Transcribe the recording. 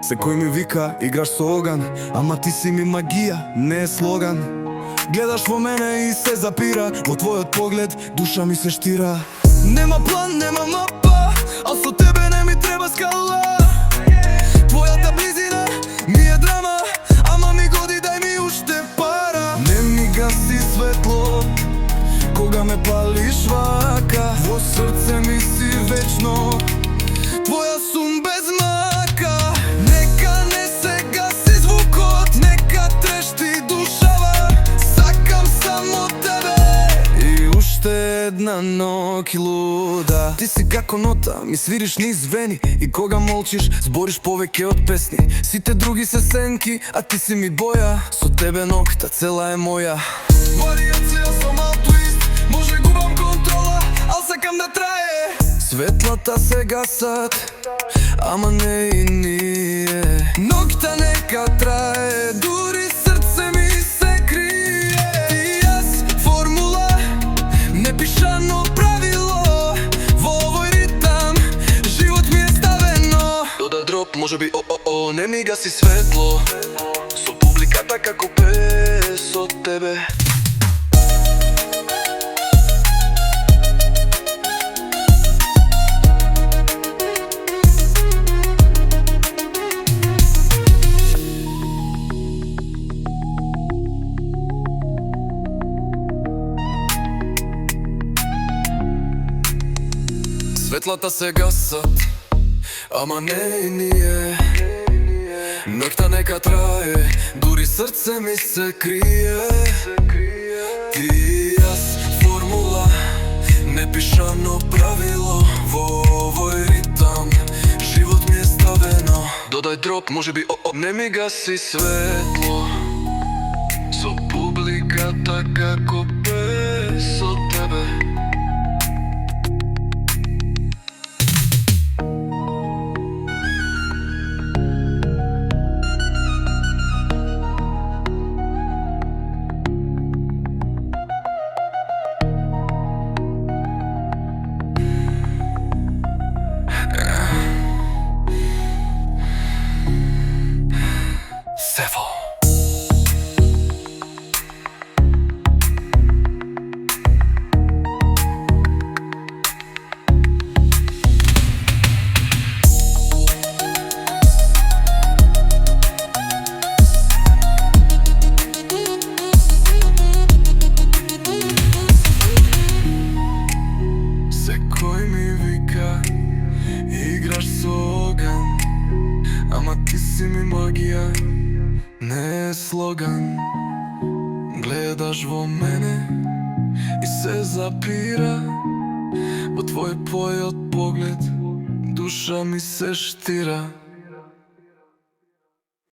Секој ми вика, играш со оган, ама ти си ми магија, не е слоган. Гледаш во мене и се запира, во твојот поглед душа ми се штира. Нема план, нема мапа, а со тебе не ми треба скала. Твојата близина ми е драма, ама ми годи, дај ми уште пара. Не ми гаси светло, кога ме палиш вака. Во срце ми си вечно, твоја сум без мака. Нека не се гаси звукот, нека трешти душава. Сакам само тебе и уште една ноќ луда. Ти си како нота, ми свириш низ вени, и кога молчиш, збориш повеќе од песни. Сите други се сенки, а ти си ми боја. Со тебе ноќта цела е моја. Варијација со мал твист, може губам контрола, ал сакам да трае. Светлата се гасат, ама не и ние. Ноќта нека трае, дури срце ми се крие. Ти и јас, формула, непишано правило. Во овој ритам, живот ми е ставено. Дода дроп, може би не ми гаси светло. Со публиката како пес од тебе. Светлата се гасат, ама не и ние. Ноќта нека трае, дури срце ми се крие. Ти и јас, формула, непишано правило. Во овој ритам, живот ми е ставено. Додај дроп, може би не ми гаси светло. Со публиката како пес од тебе. Сефо. Секој ми вика, играш со оган, ама ти си ми магија, не е слоган. Гледаш во мене и се запира, во твој појот поглед душа ми се штира.